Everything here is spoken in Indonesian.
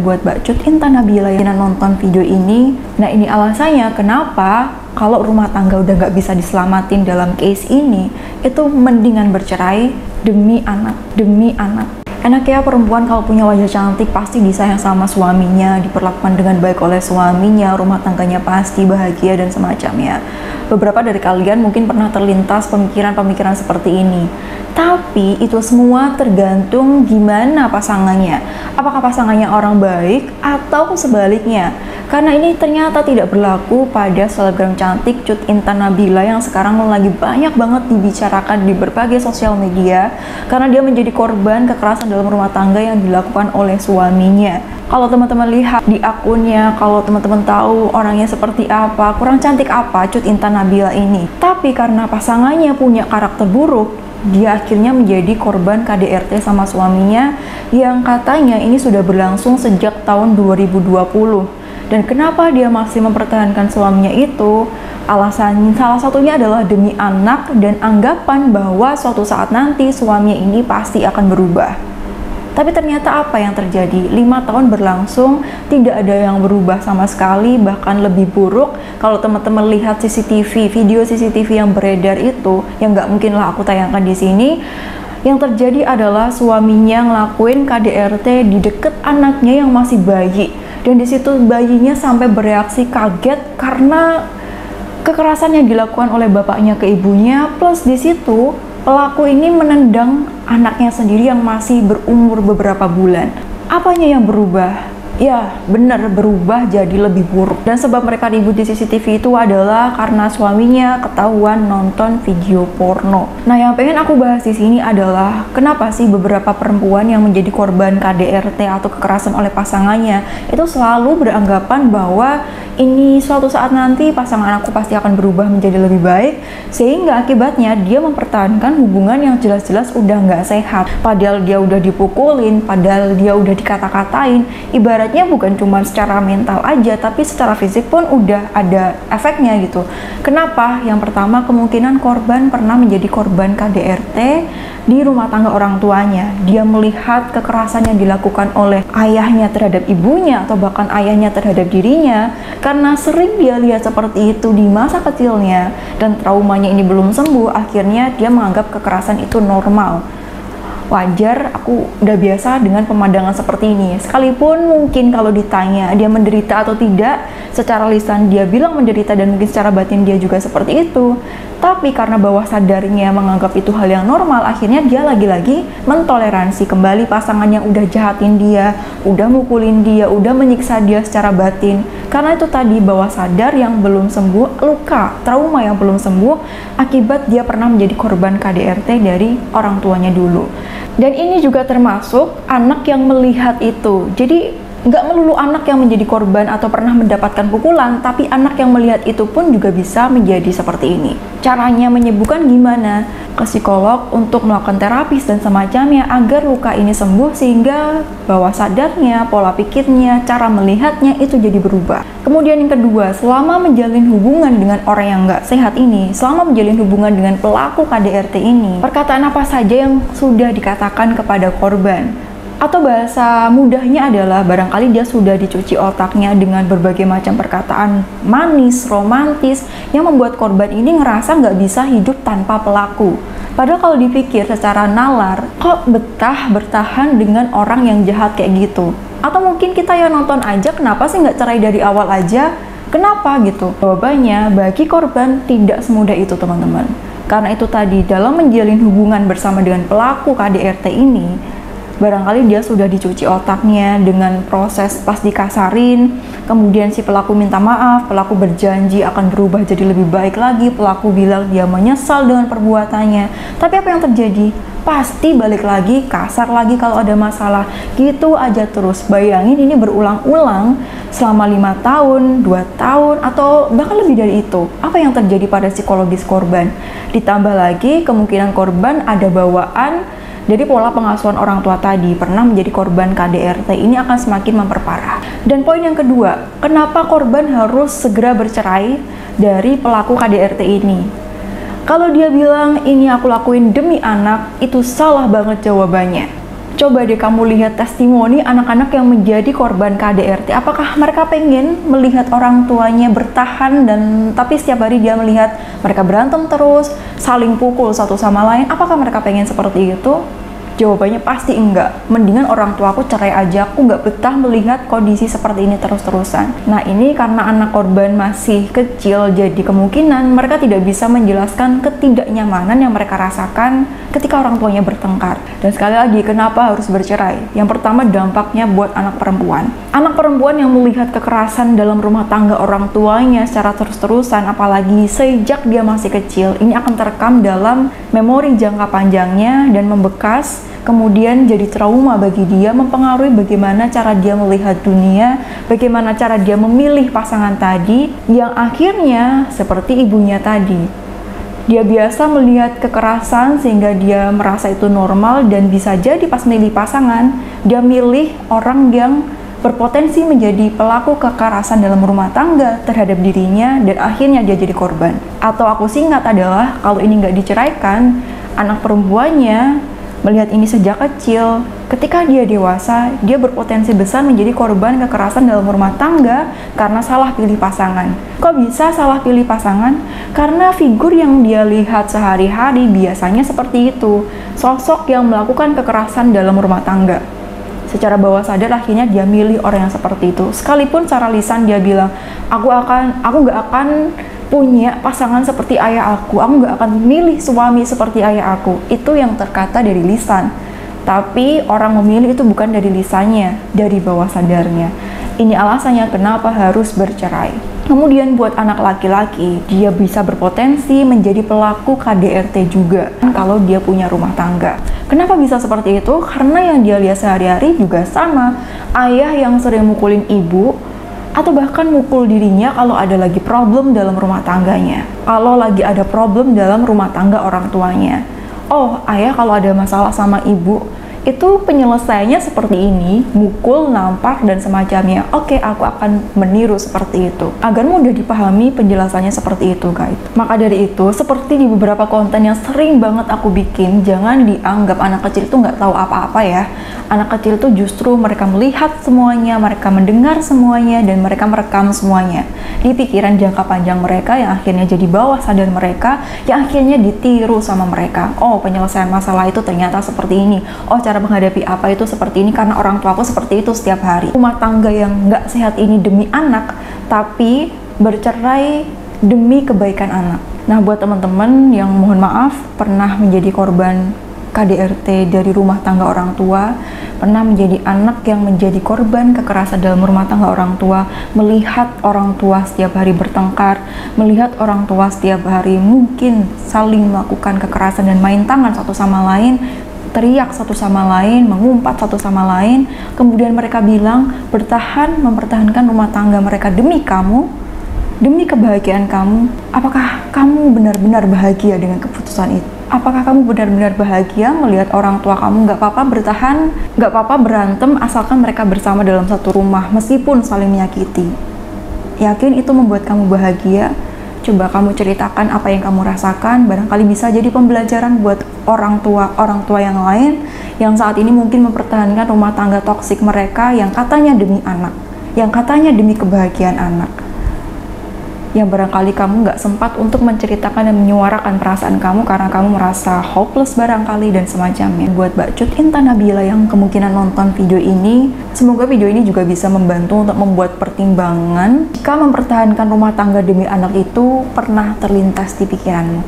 buat Mbak Cut Intan Nabila yang nonton video ini. Nah, ini alasannya kenapa kalau rumah tangga udah nggak bisa diselamatin dalam case ini, itu mendingan bercerai demi anak, demi anak. Enak ya perempuan kalau punya wajah cantik, pasti disayang sama suaminya, diperlakukan dengan baik oleh suaminya, rumah tangganya pasti bahagia dan semacamnya. Beberapa dari kalian mungkin pernah terlintas pemikiran-pemikiran seperti ini. Tapi itu semua tergantung gimana pasangannya. Apakah pasangannya orang baik atau sebaliknya? Karena ini ternyata tidak berlaku pada selebgram cantik Cut Intan Nabila yang sekarang lagi banyak banget dibicarakan di berbagai sosial media karena dia menjadi korban kekerasan dalam rumah tangga yang dilakukan oleh suaminya. Kalau teman-teman lihat di akunnya, kalau teman-teman tahu orangnya seperti apa, kurang cantik apa Cut Intan Nabila ini. Tapi karena pasangannya punya karakter buruk, dia akhirnya menjadi korban KDRT sama suaminya yang katanya ini sudah berlangsung sejak tahun 2020. Dan kenapa dia masih mempertahankan suaminya itu? Alasannya salah satunya adalah demi anak dan anggapan bahwa suatu saat nanti suaminya ini pasti akan berubah. Tapi ternyata apa yang terjadi? 5 tahun berlangsung, tidak ada yang berubah sama sekali, bahkan lebih buruk. Kalau teman-teman lihat CCTV, video CCTV yang beredar itu, yang nggak mungkin lah aku tayangkan di sini, yang terjadi adalah suaminya ngelakuin KDRT di deket anaknya yang masih bayi. Dan di situ bayinya sampai bereaksi kaget karena kekerasan yang dilakukan oleh bapaknya ke ibunya, plus di situ pelaku ini menendang anaknya sendiri yang masih berumur beberapa bulan. Apanya yang berubah? Ya, benar, berubah jadi lebih buruk. Dan sebab mereka ribut di CCTV itu adalah karena suaminya ketahuan nonton video porno. Nah, yang pengen aku bahas di sini adalah kenapa sih beberapa perempuan yang menjadi korban KDRT atau kekerasan oleh pasangannya itu selalu beranggapan bahwa ini suatu saat nanti pasangan aku pasti akan berubah menjadi lebih baik, sehingga akibatnya dia mempertahankan hubungan yang jelas-jelas udah nggak sehat. Padahal dia udah dipukulin, padahal dia udah dikata-katain, ibaratnya bukan cuma secara mental aja, tapi secara fisik pun udah ada efeknya gitu. Kenapa? Yang pertama, kemungkinan korban pernah menjadi korban KDRT di rumah tangga orang tuanya. Dia melihat kekerasan yang dilakukan oleh ayahnya terhadap ibunya atau bahkan ayahnya terhadap dirinya. Karena sering dia lihat seperti itu di masa kecilnya dan traumanya ini belum sembuh, akhirnya dia menganggap kekerasan itu normal. Wajar, aku udah biasa dengan pemandangan seperti ini. Sekalipun mungkin kalau ditanya dia menderita atau tidak, secara lisan dia bilang menderita dan mungkin secara batin dia juga seperti itu. Tapi karena bawah sadarnya menganggap itu hal yang normal, akhirnya dia lagi-lagi mentoleransi kembali pasangan yang udah jahatin dia, udah mukulin dia, udah menyiksa dia secara batin. Karena itu tadi bawah sadar yang belum sembuh, luka, trauma yang belum sembuh akibat dia pernah menjadi korban KDRT dari orang tuanya dulu. Dan ini juga termasuk anak yang melihat itu. Jadi nggak melulu anak yang menjadi korban atau pernah mendapatkan pukulan, tapi anak yang melihat itu pun juga bisa menjadi seperti ini. Caranya menyembuhkan gimana? Ke psikolog untuk melakukan terapis dan semacamnya agar luka ini sembuh, sehingga bawah sadarnya, pola pikirnya, cara melihatnya itu jadi berubah. Kemudian yang kedua, selama menjalin hubungan dengan orang yang nggak sehat ini, selama menjalin hubungan dengan pelaku KDRT ini, perkataan apa saja yang sudah dikatakan kepada korban? Atau bahasa mudahnya adalah barangkali dia sudah dicuci otaknya dengan berbagai macam perkataan manis, romantis, yang membuat korban ini ngerasa nggak bisa hidup tanpa pelaku. Padahal kalau dipikir secara nalar, kok betah bertahan dengan orang yang jahat kayak gitu? Atau mungkin kita yang nonton aja, kenapa sih nggak cerai dari awal aja? Kenapa gitu? Jawabannya, bagi korban tidak semudah itu teman-teman. Karena itu tadi, dalam menjalin hubungan bersama dengan pelaku KDRT ini, barangkali dia sudah dicuci otaknya dengan proses pas dikasarin, kemudian si pelaku minta maaf, pelaku berjanji akan berubah jadi lebih baik lagi, pelaku bilang dia menyesal dengan perbuatannya. Tapi apa yang terjadi? Pasti balik lagi, kasar lagi kalau ada masalah. Gitu aja terus. Bayangin ini berulang-ulang selama 5 tahun, 2 tahun, atau bahkan lebih dari itu. Apa yang terjadi pada psikologis korban? Ditambah lagi kemungkinan korban ada bawaan dari pola pengasuhan orang tua tadi, pernah menjadi korban KDRT, ini akan semakin memperparah. Dan poin yang kedua, kenapa korban harus segera bercerai dari pelaku KDRT ini? Kalau dia bilang ini aku lakuin demi anak, itu salah banget jawabannya. Coba deh kamu lihat testimoni anak-anak yang menjadi korban KDRT. Apakah mereka pengen melihat orang tuanya bertahan tapi setiap hari dia melihat mereka berantem terus, saling pukul satu sama lain? Apakah mereka pengen seperti itu? Jawabannya pasti enggak. Mendingan orang tua aku cerai aja, aku nggak betah melihat kondisi seperti ini terus-terusan. Nah ini karena anak korban masih kecil, jadi kemungkinan mereka tidak bisa menjelaskan ketidaknyamanan yang mereka rasakan ketika orang tuanya bertengkar. Dan sekali lagi, kenapa harus bercerai? Yang pertama, dampaknya buat anak perempuan. Anak perempuan yang melihat kekerasan dalam rumah tangga orang tuanya secara terus-terusan, apalagi sejak dia masih kecil, ini akan terekam dalam memori jangka panjangnya dan membekas, kemudian jadi trauma bagi dia, mempengaruhi bagaimana cara dia melihat dunia, bagaimana cara dia memilih pasangan tadi, yang akhirnya seperti ibunya tadi. Dia biasa melihat kekerasan sehingga dia merasa itu normal, dan bisa jadi pas milih pasangan, dia milih orang yang berpotensi menjadi pelaku kekerasan dalam rumah tangga terhadap dirinya, dan akhirnya dia jadi korban. Atau aku singkat adalah, kalau ini nggak diceraikan, anak perempuannya melihat ini sejak kecil, ketika dia dewasa, dia berpotensi besar menjadi korban kekerasan dalam rumah tangga karena salah pilih pasangan. Kok bisa salah pilih pasangan? Karena figur yang dia lihat sehari-hari biasanya seperti itu, sosok yang melakukan kekerasan dalam rumah tangga. Secara bawah sadar akhirnya dia milih orang yang seperti itu. Sekalipun secara lisan dia bilang, aku nggak akan punya pasangan seperti ayah aku nggak akan milih suami seperti ayah aku. Itu yang terkata dari lisan. Tapi orang memilih itu bukan dari lisannya, dari bawah sadarnya. Ini alasannya kenapa harus bercerai. Kemudian buat anak laki-laki, dia bisa berpotensi menjadi pelaku KDRT juga kalau dia punya rumah tangga. Kenapa bisa seperti itu? Karena yang dia lihat sehari-hari juga sama. Ayah yang sering mukulin ibu, atau bahkan mukul dirinya kalau ada lagi problem dalam rumah tangganya. Kalau lagi ada problem dalam rumah tangga orang tuanya. Oh, ayah kalau ada masalah sama ibu, itu penyelesaiannya seperti ini, mukul, nampar, dan semacamnya. Oke, aku akan meniru seperti itu. Agar mudah dipahami penjelasannya seperti itu, guys. Maka dari itu, seperti di beberapa konten yang sering banget aku bikin, jangan dianggap anak kecil itu nggak tahu apa-apa ya. Anak kecil itu justru mereka melihat semuanya, mereka mendengar semuanya, dan mereka merekam semuanya di pikiran jangka panjang mereka, yang akhirnya jadi bawah sadar mereka, yang akhirnya ditiru sama mereka. Oh, penyelesaian masalah itu ternyata seperti ini. Oh, cara menghadapi apa itu seperti ini karena orang tua aku seperti itu setiap hari. Rumah tangga yang nggak sehat ini demi anak, tapi bercerai demi kebaikan anak. Nah, buat teman-teman yang mohon maaf pernah menjadi korban KDRT dari rumah tangga orang tua, pernah menjadi anak yang menjadi korban kekerasan dalam rumah tangga orang tua, melihat orang tua setiap hari bertengkar, melihat orang tua setiap hari mungkin saling melakukan kekerasan dan main tangan satu sama lain, teriak satu sama lain, mengumpat satu sama lain, kemudian mereka bilang bertahan, mempertahankan rumah tangga mereka demi kamu, demi kebahagiaan kamu. Apakah kamu benar-benar bahagia dengan keputusan itu? Apakah kamu benar-benar bahagia melihat orang tua kamu nggak apa-apa bertahan, nggak apa-apa berantem, asalkan mereka bersama dalam satu rumah meskipun saling menyakiti? Yakin itu membuat kamu bahagia? Coba kamu ceritakan apa yang kamu rasakan, barangkali bisa jadi pembelajaran buat orang tua yang lain yang saat ini mungkin mempertahankan rumah tangga toksik mereka yang katanya demi anak, yang katanya demi kebahagiaan anak. Yang barangkali kamu nggak sempat untuk menceritakan dan menyuarakan perasaan kamu karena kamu merasa hopeless barangkali dan semacamnya. Buat Mbak Cut Intan Nabila yang kemungkinan nonton video ini, semoga video ini juga bisa membantu untuk membuat pertimbangan jika mempertahankan rumah tangga demi anak itu pernah terlintas di pikiranmu.